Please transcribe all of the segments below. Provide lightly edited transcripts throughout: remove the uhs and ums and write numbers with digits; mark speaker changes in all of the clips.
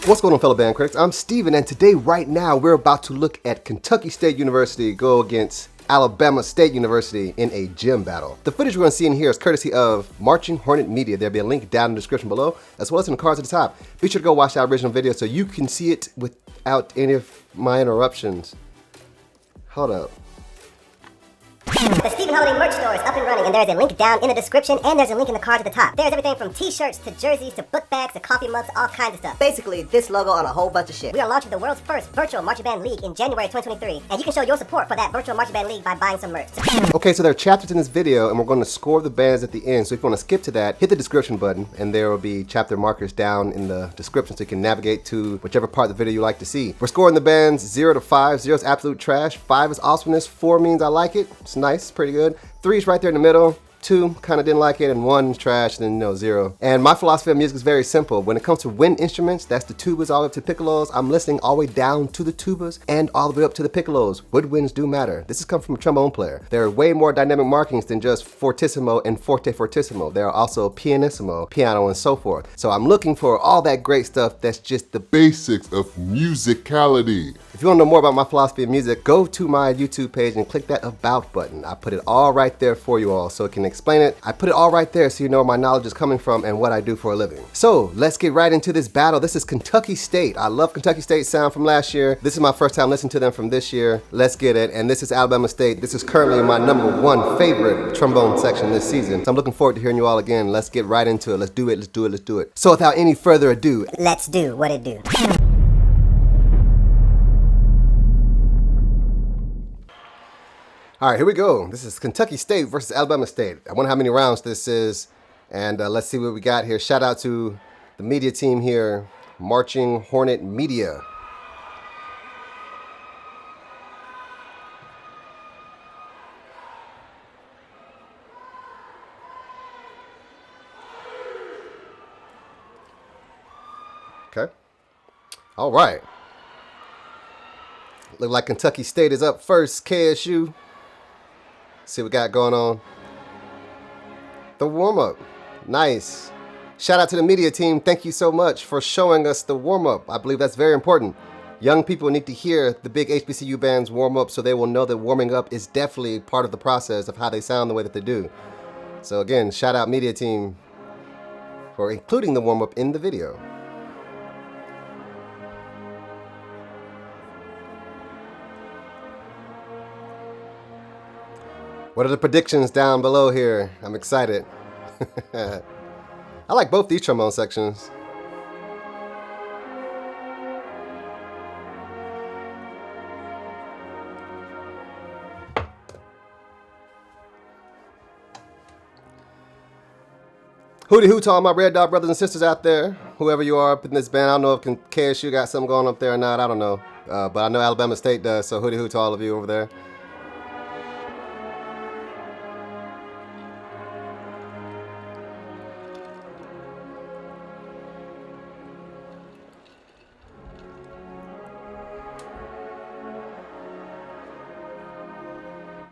Speaker 1: What's going on, fellow band critics? I'm Steven, and today, right now, we're about to look at Kentucky State University go against Alabama State University in a gym battle. The footage we're going to see in here is courtesy of Marching Hornet Media. There'll be a link down in the description below, as well as in the cards at the top. Be sure to go watch that original video so you can see it without any of my interruptions. Hold up.
Speaker 2: The Stephen Holiday merch store is up and running, and there's a link down in the description, and there's a link in the cards at the top. There's everything from t-shirts to jerseys to book bags to coffee mugs, all kinds of stuff.
Speaker 3: Basically, this logo on a whole bunch of shit.
Speaker 2: We are launching the world's first virtual marching band league in January 2023, and you can show your support for that virtual marching band league by buying some merch.
Speaker 1: Okay, so there are chapters in this video, and we're going to score the bands at the end. So if you want to skip to that, hit the description button, and there will be chapter markers down in the description so you can navigate to whichever part of the video you like to see. We're scoring the bands 0 to 5. 0 is absolute trash. 5 is awesomeness. 4 means I like it. It's nice, pretty good. 3 is right there in the middle. 2 kind of didn't like it, and 1 is trash, and then 0. And my philosophy of music is very simple. When it comes to wind instruments, that's the tubas all the way up to piccolos. I'm listening all the way down to the tubas and all the way up to the piccolos. Woodwinds do matter. This has come from a trombone player. There are way more dynamic markings than just fortissimo and forte fortissimo. There are also pianissimo, piano, and so forth. So I'm looking for all that great stuff that's just the
Speaker 4: basics of musicality.
Speaker 1: If you want to know more about my philosophy of music, go to my YouTube page and click that About button. I put it all right there for you all so it can explain it. I put it all right there so you know where my knowledge is coming from and what I do for a living. So let's get right into this battle. This is Kentucky State. I love Kentucky State's sound from last year. This is my first time listening to them from this year. Let's get it. And this is Alabama State. This is currently my #1 favorite trombone section this season. So I'm looking forward to hearing you all again. Let's get right into it. Let's do it. Let's do it. Let's do it. So without any further ado,
Speaker 2: Let's do what it do.
Speaker 1: all right, here we go. This is Kentucky State versus Alabama State. I wonder how many rounds this is, and let's see what we got here. Shout out to the media team here, Marching Hornet Media. Okay. All right. Look like Kentucky State is up first. KSU. See what we got going on. The warm-up. Nice. Shout out to the media team. Thank you so much for showing us the warm-up. I believe that's very important. Young people need to hear the big HBCU bands warm up so they will know that warming up is definitely part of the process of how they sound the way that they do. So again, shout out media team for including the warm-up in the video. What are the predictions down below here? I'm excited. I like both these trombone sections. Hootie hoo to all my Red Dog brothers and sisters out there. Whoever you are up in this band. I don't know if KSU got something going up there or not. I don't know. But I know Alabama State does, so hootie hoo to all of you over there.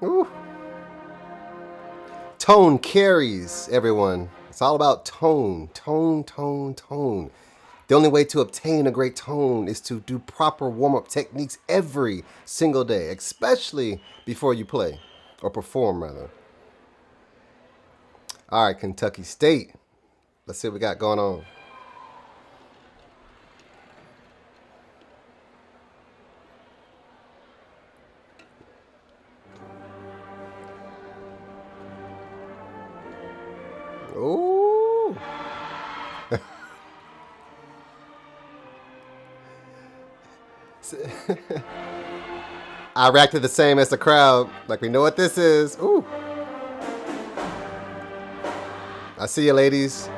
Speaker 1: Ooh. Tone carries, everyone. It's all about tone, tone, tone, tone. The only way to obtain a great tone is to do proper warm-up techniques every single day, especially before you play, or perform rather. All right, Kentucky State. Let's see what we got going on. Ooh. I reacted the same as the crowd. Like, we know what this is. Ooh. I see you, ladies.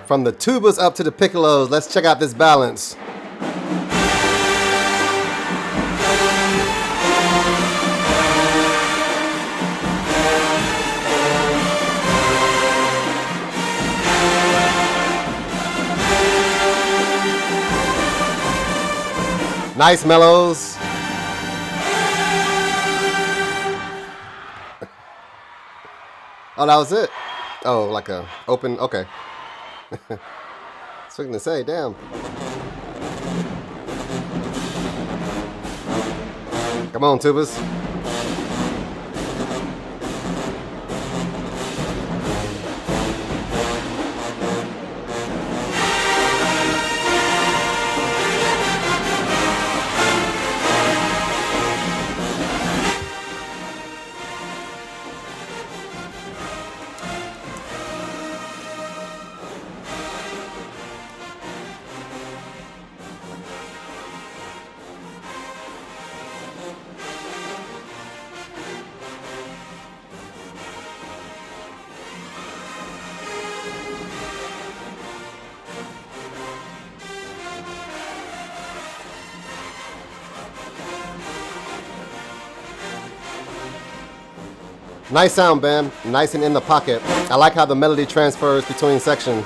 Speaker 1: From the tubas up to the piccolos, let's check out this balance. Nice mellows. Oh, that was it? Oh, like a open, okay. Something to say, damn. Come on, tubas. Nice sound, band. Nice and in the pocket. I like how the melody transfers between sections.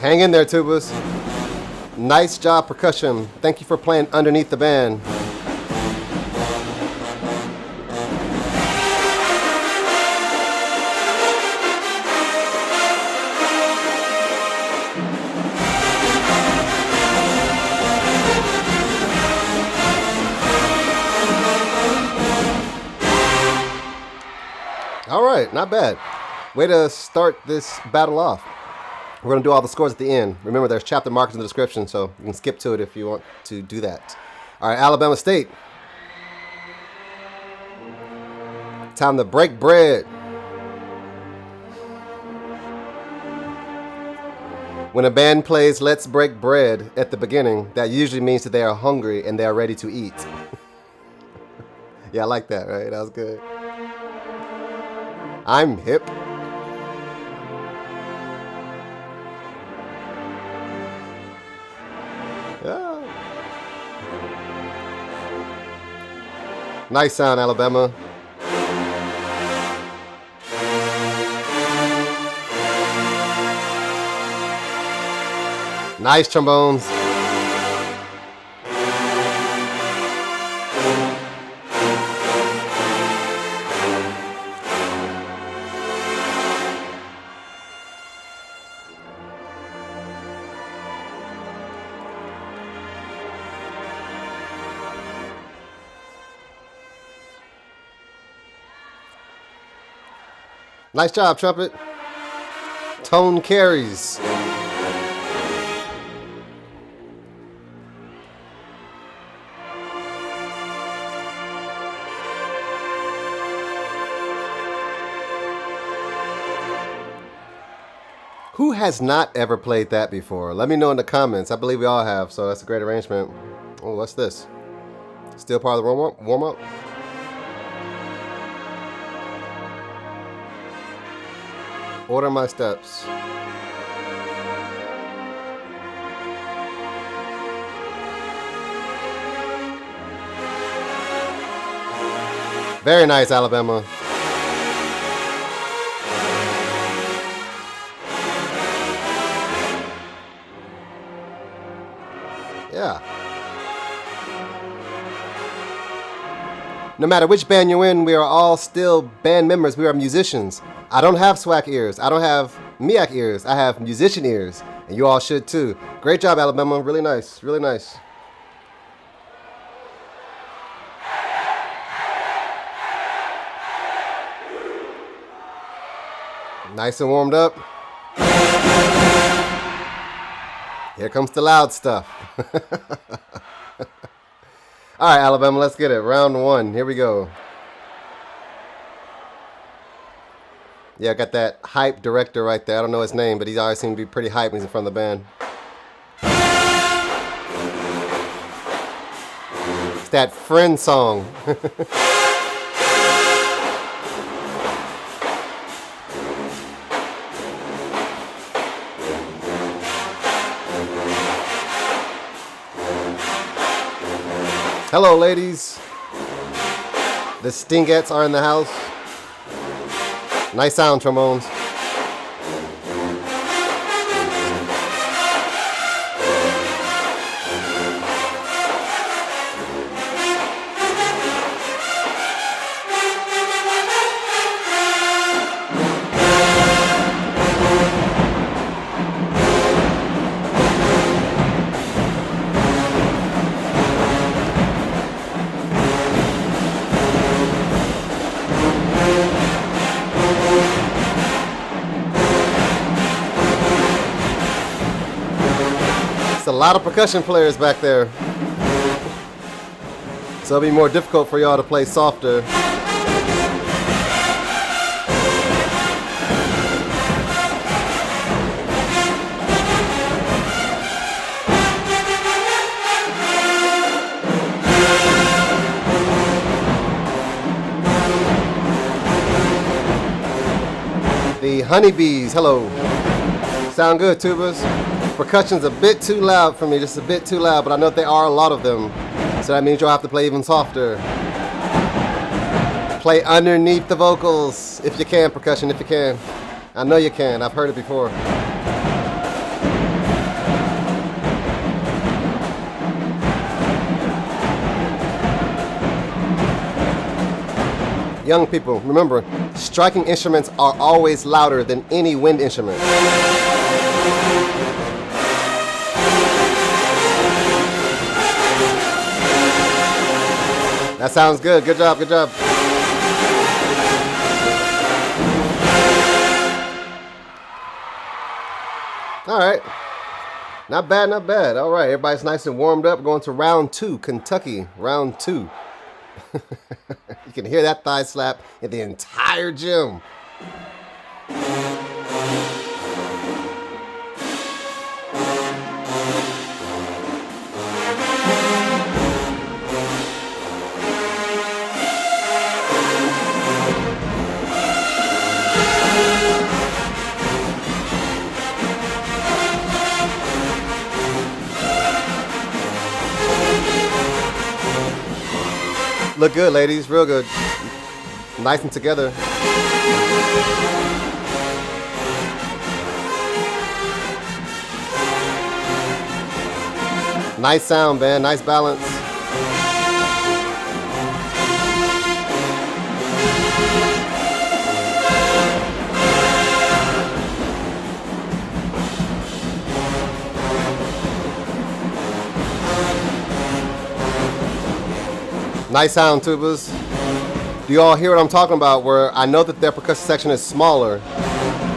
Speaker 1: Hang in there, tubas. Nice job, percussion. Thank you for playing underneath the band. All right, not bad. Way to start this battle off. We're going to do all the scores at the end. Remember, there's chapter markers in the description, so you can skip to it if you want to do that. All right, Alabama State. Time to break bread. When a band plays Let's Break Bread at the beginning, that usually means that they are hungry and they are ready to eat. Yeah, I like that, right? That was good. I'm hip. Yeah. Nice sound, Alabama. Nice trombones. Nice job, trumpet. Tone carries. Who has not ever played that before? Let me know in the comments. I believe we all have, so that's a great arrangement. Oh, what's this? Still part of the warm-up? Order my steps. Very nice, Alabama. Yeah. No matter which band you're in, we are all still band members. We are musicians. I don't have SWAC ears. I don't have MIAC ears. I have musician ears. And you all should too. Great job, Alabama. Really nice. Really nice. Nice and warmed up. Here comes the loud stuff. All right, Alabama, let's get it. Round one. Here we go. Yeah, I got that hype director right there. I don't know his name, but he always seems to be pretty hype when he's in front of the band. It's that friend song. Hello, ladies. The Stingettes are in the house. Nice sound, trombones. A lot of percussion players back there, so it'll be more difficult for y'all to play softer. The honeybees, hello. Sound good, tubas? Percussion's a bit too loud for me, just a bit too loud, but I know there are a lot of them, so that means you'll have to play even softer. Play underneath the vocals, if you can, percussion, if you can. I know you can, I've heard it before. Young people, remember, striking instruments are always louder than any wind instrument. That sounds good. Good job, good job. All right. Not bad, not bad. All right, everybody's nice and warmed up. We're going to round 2, Kentucky, round 2. You can hear that thigh slap in the entire gym. Look good, ladies, real good. Nice and together. Nice sound, man, nice balance. Nice sound, tubas. Do you all hear what I'm talking about? Where I know that their percussion section is smaller,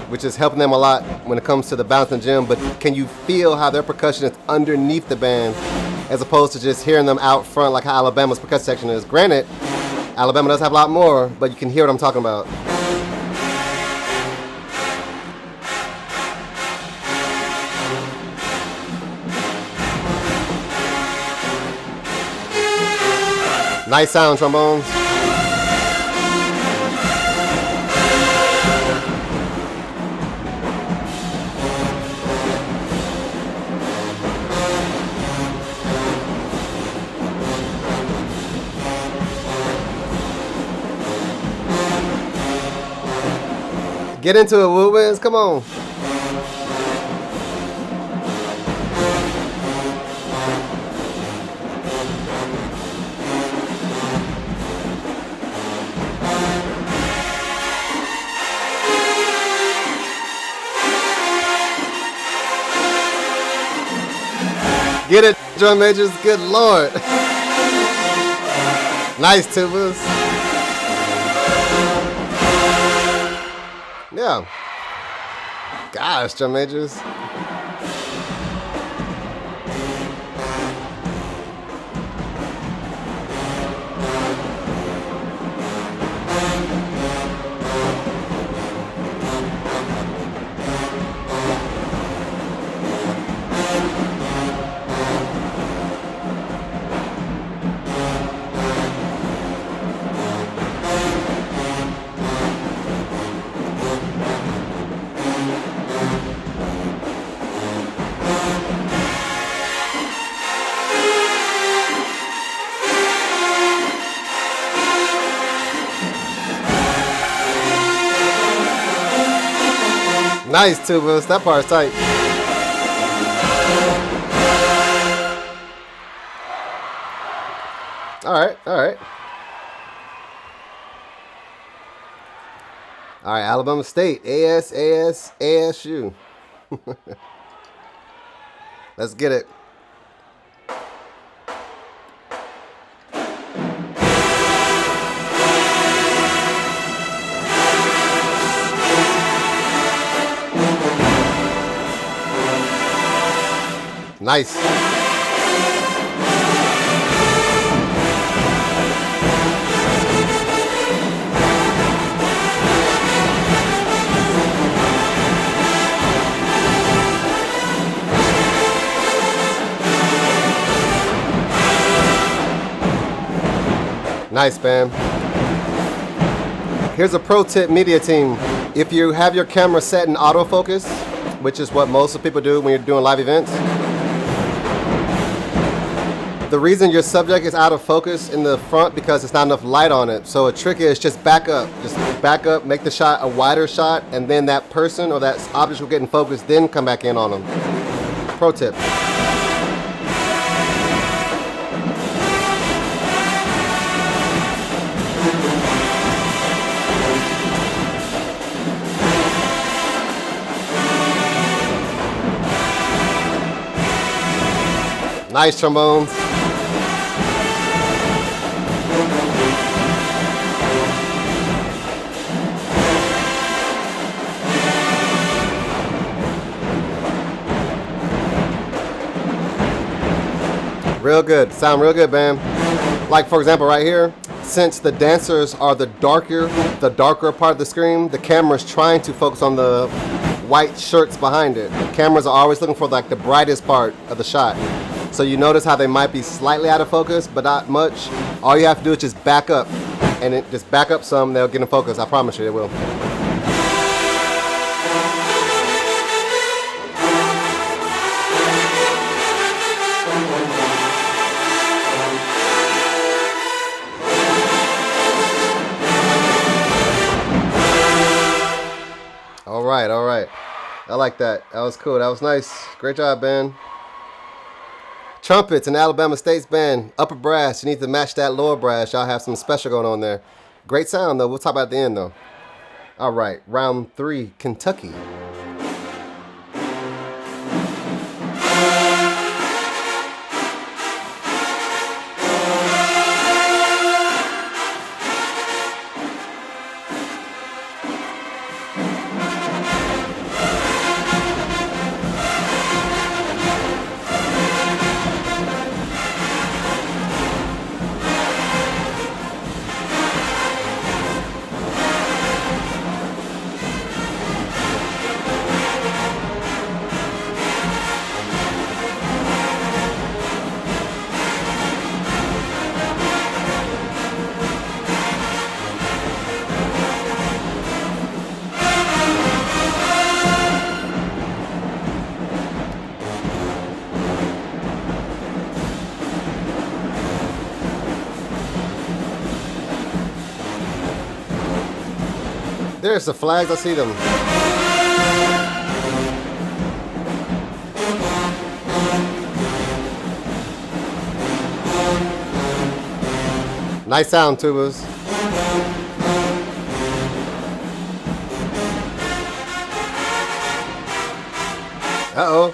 Speaker 1: which is helping them a lot when it comes to the bounce and gym, but can you feel how their percussion is underneath the band as opposed to just hearing them out front like how Alabama's percussion section is? Granted, Alabama does have a lot more, but you can hear what I'm talking about. Nice sound, trombones. Get into it, Woodwinds. Come on. Get it, drum majors. Good Lord. Nice, tubas. Yeah. Gosh, drum majors. Nice, Tubas. That part's tight. All right. All right, Alabama State, ASU. Let's get it. Nice. Nice, fam. Here's a pro tip, media team. If you have your camera set in autofocus, which is what most of people do when you're doing live events, the reason your subject is out of focus in the front because there's not enough light on it. So a trick is just back up. Just back up, make the shot a wider shot, and then that person or that object will get in focus, then come back in on them. Pro tip. Nice trombones. Real good. Sound real good, man. Like, for example, right here, since the dancers are the darker part of the screen, the camera's trying to focus on the white shirts behind it. Cameras are always looking for like the brightest part of the shot. So you notice how they might be slightly out of focus, but not much. All you have to do is just back up, and just back up some, they'll get in focus. I promise you, they will. All right. I like that. That was cool. That was nice. Great job, Ben. Trumpets in Alabama State's band, upper brass. You need to match that lower brass. Y'all have some special going on there. Great sound, though. We'll talk about it at the end, though. All right, round 3, Kentucky. There's the flags. I see them. Nice sound, tubas. Uh-oh.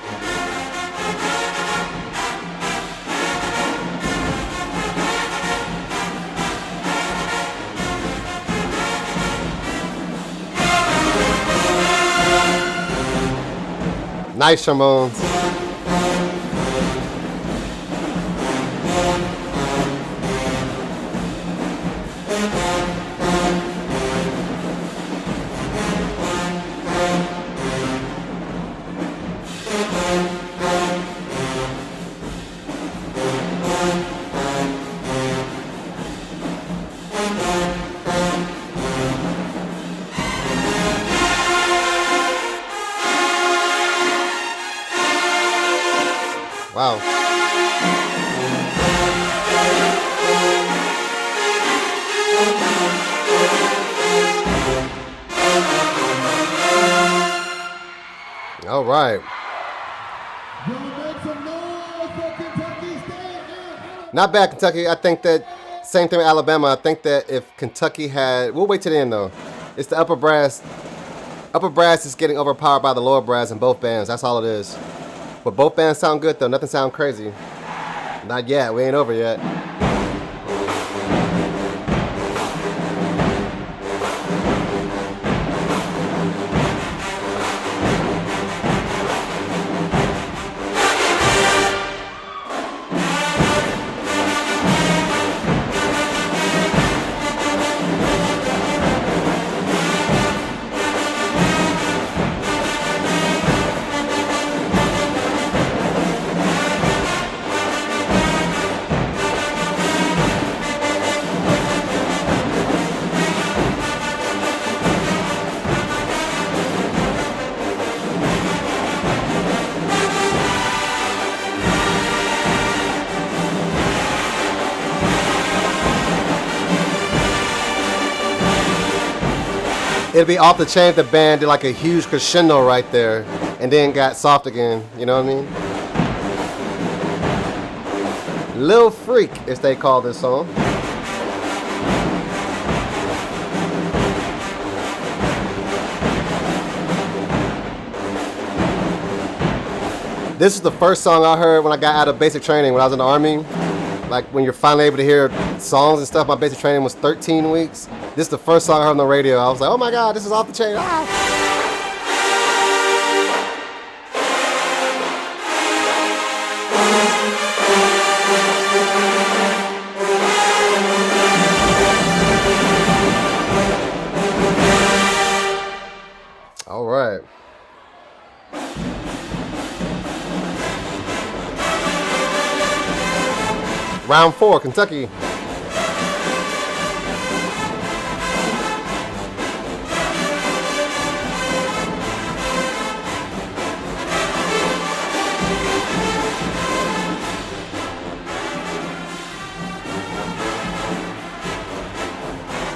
Speaker 1: Nice trombones. Wow. All right. Not bad, Kentucky. I think that same thing with Alabama. I think that if Kentucky had, we'll wait till the end though. It's the upper brass. Upper brass is getting overpowered by the lower brass in both bands. That's all it is. But both bands sound good though. Nothing sound crazy. Not yet. We ain't over yet. It'd be off the chain if the band did like a huge crescendo right there and then got soft again. You know what I mean? Lil Freak, as they call this song. This is the first song I heard when I got out of basic training when I was in the Army. Like when you're finally able to hear songs and stuff. My basic training was 13 weeks. This is the first song I heard on the radio. I was like, oh my God, this is off the chain. Ah. All right. Round 4, Kentucky.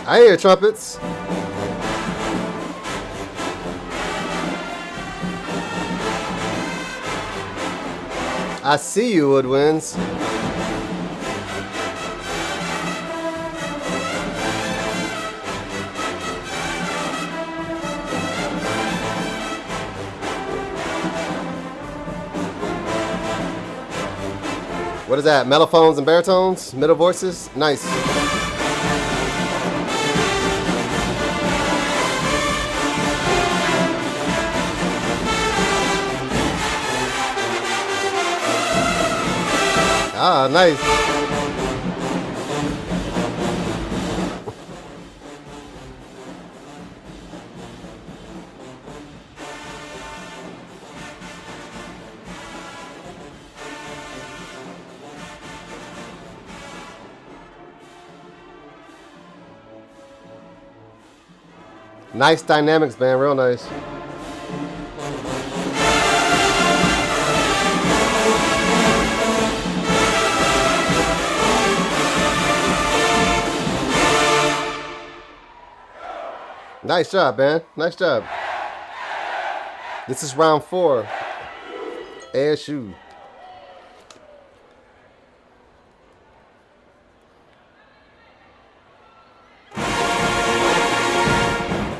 Speaker 1: I hear trumpets. I see you, woodwinds. What is that? Mellophones and baritones? Middle voices? Nice. Ah, nice. Nice dynamics, man. Real nice. Nice job, man. Nice job. This is round 4. ASU.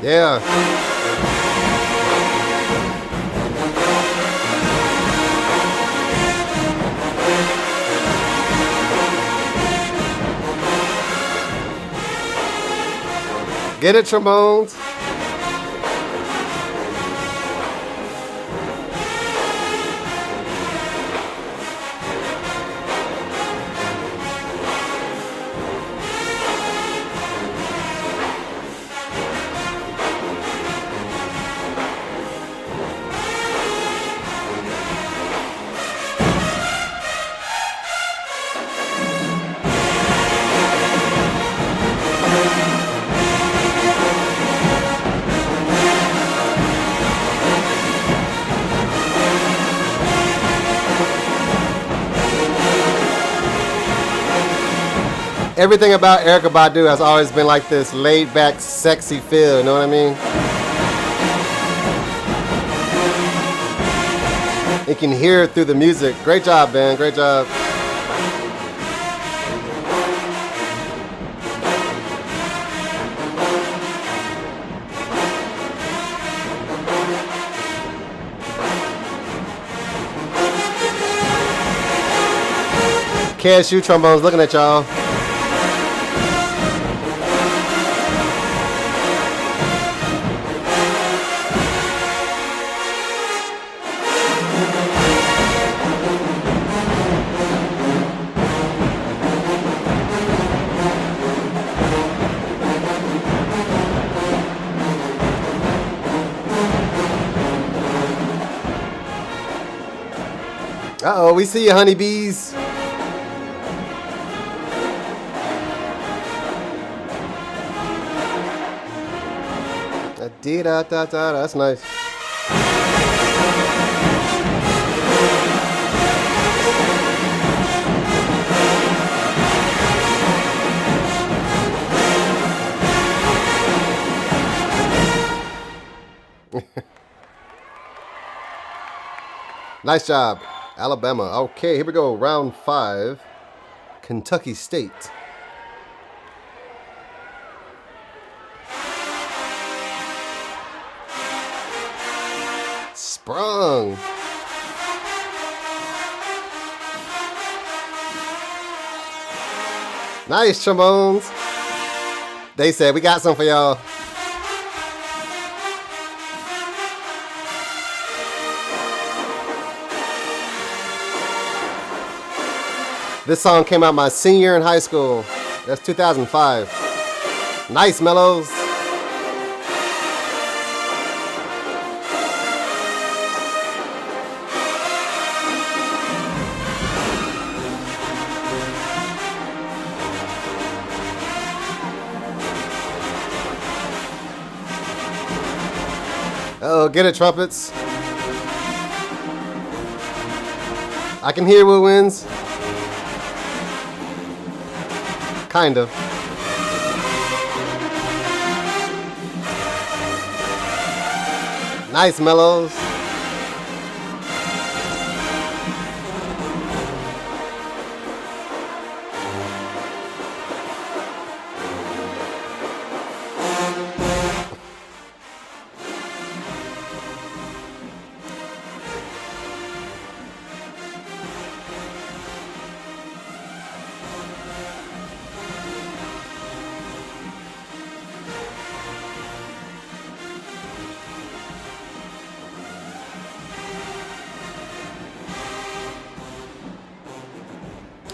Speaker 1: Yeah. Get it, trombones. Everything about Erykah Badu has always been like this laid-back, sexy feel, you know what I mean? You can hear it through the music. Great job, man. Great job. KSU trombones looking at y'all. Uh-oh, we see you, honeybees. Da-da-da-da, that's nice. Nice job, Alabama. Okay, here we go. Round 5. Kentucky State. Sprung. Nice, trombones. They said, we got some for y'all. This song came out my senior year in high school. That's 2005. Nice, mellows. Uh-oh, get it, trumpets. I can hear woodwinds. Kind of. Nice, mellows.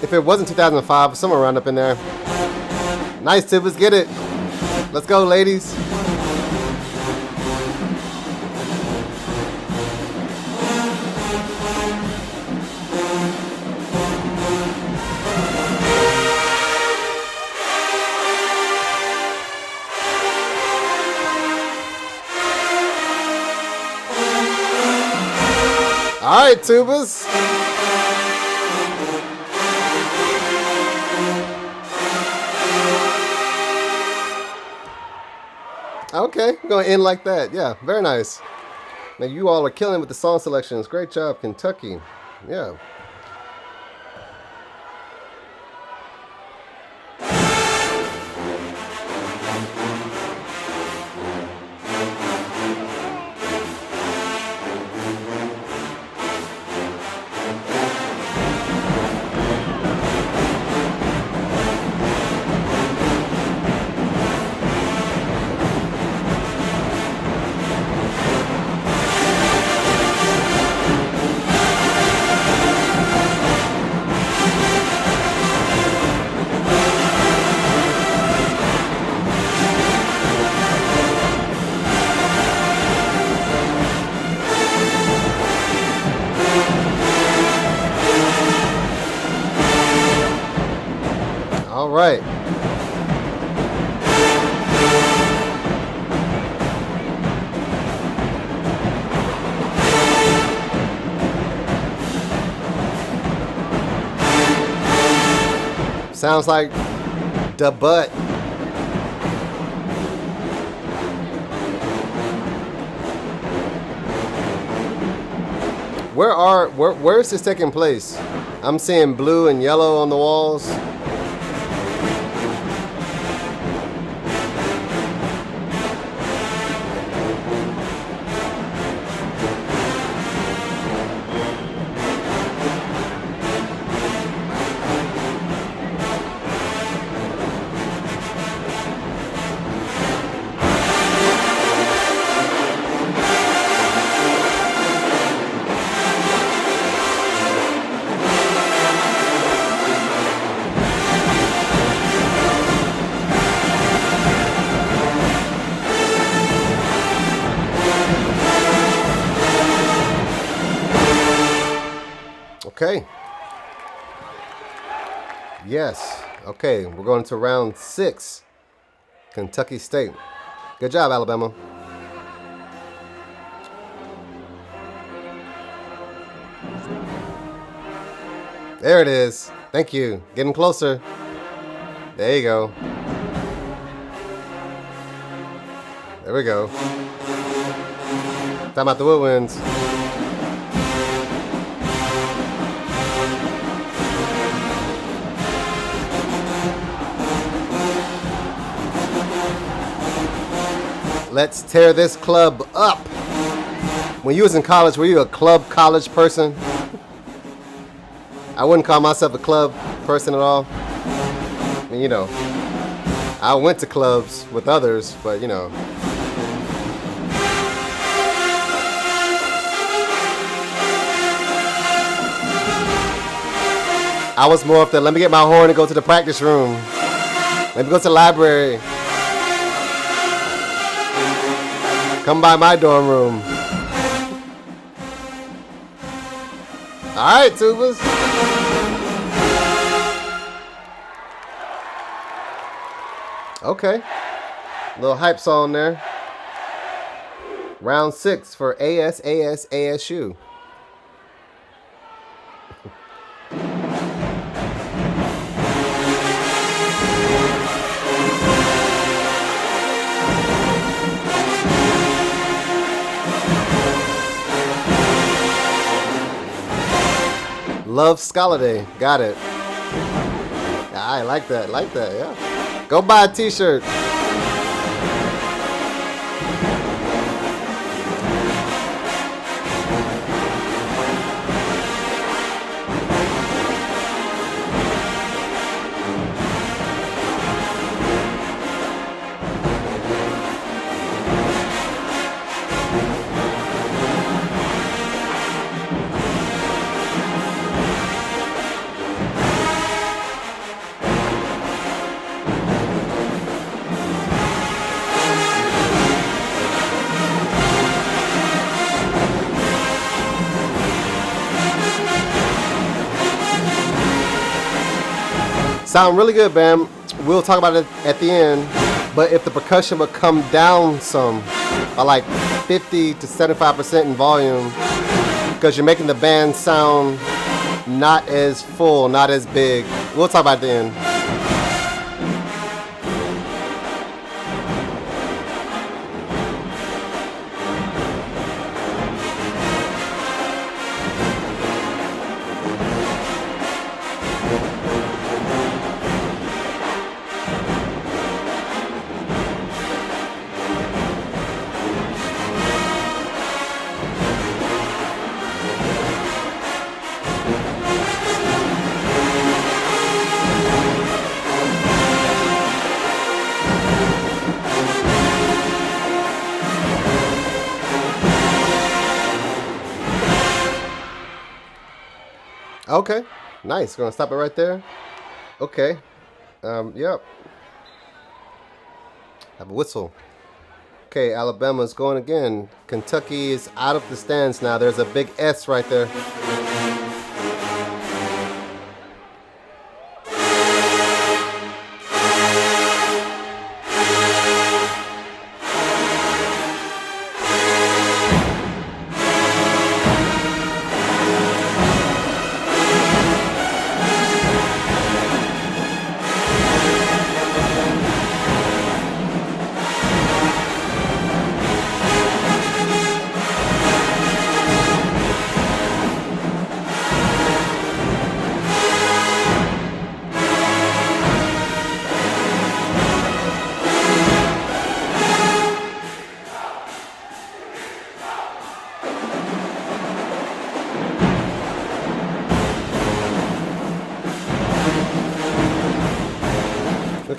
Speaker 1: If it wasn't 2005, somewhere around up in there. Nice, Tibbs, get it. Let's go, ladies. All right, tubas. Okay, we're going to end like that. Yeah, very nice. Now, you all are killing with the song selections. Great job, Kentucky. Yeah. All right. Sounds like the butt. Where's this taking place? I'm seeing blue and yellow on the walls. Okay. Yes. Okay, we're going to round 6. Kentucky State. Good job, Alabama. There it is. Thank you. Getting closer. There you go. There we go. Talking about the woodwinds. Let's tear this club up. When you was in college, were you a club college person? I wouldn't call myself a club person at all. I mean, you know, I went to clubs with others, but you know. I was more of the, let me get my horn and go to the practice room. Let me go to the library. Come by my dorm room. All right, tubas. Okay. Little hype song there. Round 6 for ASU. Love SCHOLIDAY. Got it. I like that. Yeah. Go buy a t-shirt. Sound really good, Bam. We'll talk about it at the end. But if the percussion would come down some, by like 50 to 75% in volume, because you're making the band sound not as full, not as big. We'll talk about it at the end. Okay, nice. Gonna stop it right there. Okay, yep. Have a whistle. Okay, Alabama's going again. Kentucky is out of the stands now. There's a big S right there.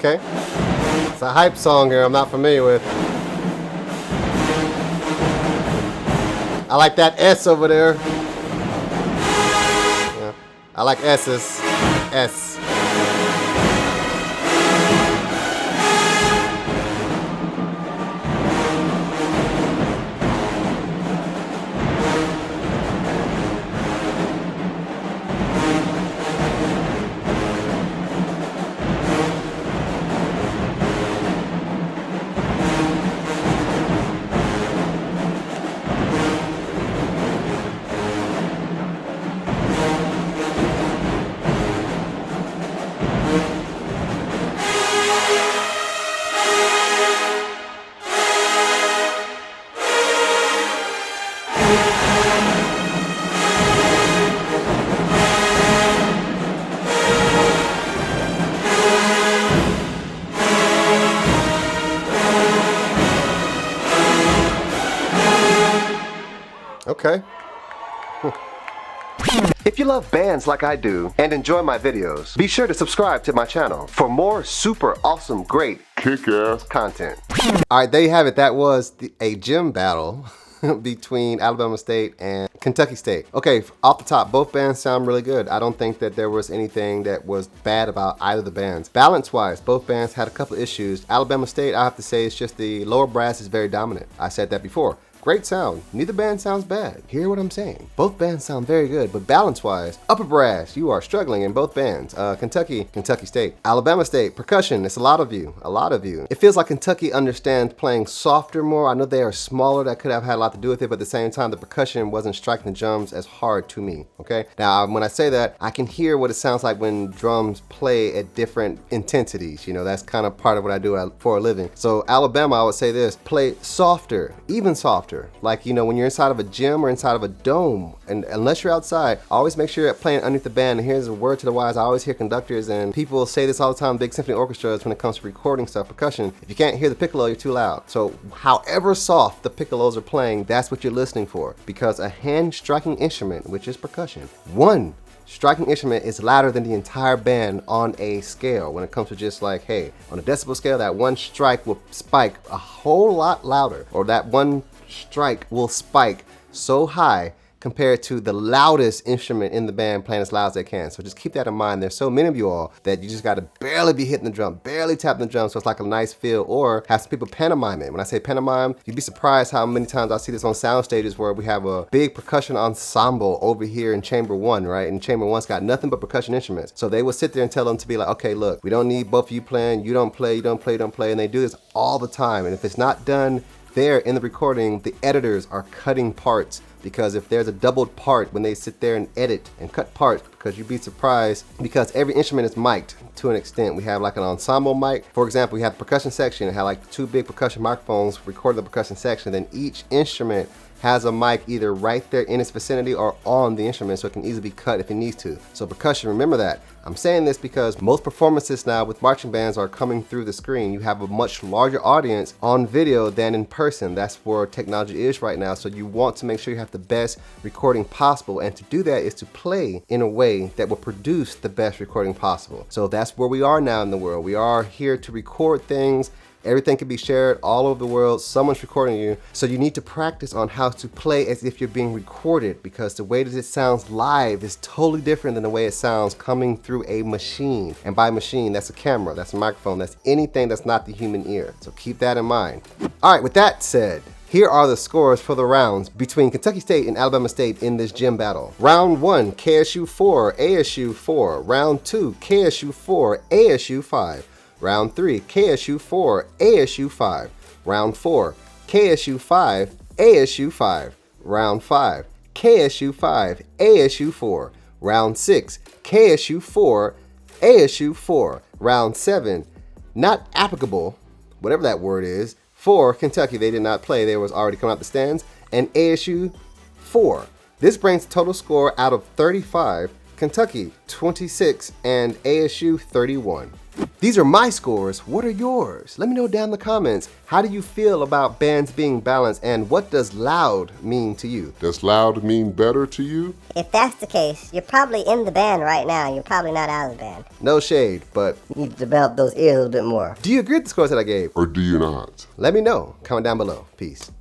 Speaker 1: Okay. It's a hype song here I'm not familiar with. I like that S over there. Yeah. I like S's. S. Okay. If you love bands like I do and enjoy my videos, be sure to subscribe to my channel for more super awesome, great, kick-ass content. Alright, there you have it. That was a gym battle between Alabama State and Kentucky State. Okay, off the top, both bands sound really good. I don't think that there was anything that was bad about either of the bands. Balance-wise, both bands had a couple of issues. Alabama State, I have to say, it's just the lower brass is very dominant. I said that before. Great sound. Neither band sounds bad. Hear what I'm saying? Both bands sound very good, but balance-wise, upper brass, you are struggling in both bands. Kentucky State. Alabama State, percussion, it's a lot of you. It feels like Kentucky understands playing softer more. I know they are smaller, that could have had a lot to do with it, but at the same time, the percussion wasn't striking the drums as hard to me, okay? Now, when I say that, I can hear what it sounds like when drums play at different intensities. You know, that's kind of part of what I do for a living. So Alabama, I would say this, play softer, even softer. Like, you know, when you're inside of a gym or inside of a dome, and unless you're outside, always make sure you're playing underneath the band. And here's a word to the wise. I always hear conductors and people say this all the time, big symphony orchestras, when it comes to recording stuff, percussion. If you can't hear the piccolo, you're too loud. So however soft the piccolos are playing, that's what you're listening for. Because a hand striking instrument, which is percussion, one striking instrument is louder than the entire band on a scale. When it comes to just like, hey, on a decibel scale, that one strike will spike a whole lot louder, or that one strike will spike so high compared to the loudest instrument in the band playing as loud as they can. So just keep that in mind. There's so many of you all that you just gotta barely be hitting the drum, barely tapping the drum, so it's like a nice feel, or have some people pantomime it. When I say pantomime, you'd be surprised how many times I see this on sound stages where we have a big percussion ensemble over here in chamber one, right? And chamber one's got nothing but percussion instruments. So they will sit there and tell them to be like, okay, look, we don't need both of you playing, you don't play, and they do this all the time. And if it's not done there in the recording, the editors are cutting parts, because if there's a doubled part when they sit there and edit and cut parts, because you'd be surprised, because every instrument is mic'd to an extent. We have like an ensemble mic. For example, we have the percussion section, it had like two big percussion microphones recording the percussion section, then each instrument has a mic either right there in its vicinity or on the instrument, so it can easily be cut if it needs to. So percussion, remember that. I'm saying this because most performances now with marching bands are coming through the screen. You have a much larger audience on video than in person. That's where technology is right now. So you want to make sure you have the best recording possible. And to do that is to play in a way that will produce the best recording possible. So that's where we are now in the world. We are here to record things. Everything can be shared all over the world. Someone's recording you. So you need to practice on how to play as if you're being recorded, because the way that it sounds live is totally different than the way it sounds coming through a machine. And by machine, that's a camera, that's a microphone, that's anything that's not the human ear. So keep that in mind. All right, with that said, here are the scores for the rounds between Kentucky State and Alabama State in this gym battle. Round 1, KSU 4, ASU 4. Round 2, KSU 4, ASU 5. Round 3, KSU 4, ASU 5. Round 4, KSU 5, ASU 5. Round 5, KSU 5, ASU 4. Round 6, KSU 4, ASU 4. Round 7, not applicable, whatever that word is, for Kentucky. They did not play, they was already coming out the stands. And ASU 4. This brings the total score out of 35. Kentucky 26, and ASU 31. These are my scores. What are yours? Let me know down in the comments. How do you feel about bands being balanced, and what does loud mean to you?
Speaker 4: Does loud mean better to you?
Speaker 2: If that's the case, you're probably in the band right now. You're probably not out of the band.
Speaker 1: No shade, but
Speaker 3: You need to develop those ears a little bit more.
Speaker 1: do you agree with the scores that I gave?
Speaker 4: Or do you not?
Speaker 1: Let me know. Comment down below. Peace.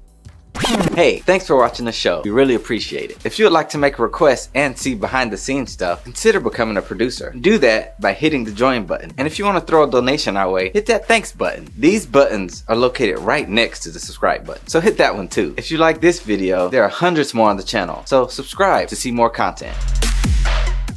Speaker 5: Hey, thanks for watching the show. We really appreciate it. If you would like to make a request and see behind the scenes stuff, consider becoming a producer. Do that by hitting the join button. And if you want to throw a donation our way, hit that thanks button. These buttons are located right next to the subscribe button, so hit that one too. If you like this video, there are hundreds more on the channel, so subscribe to see more content.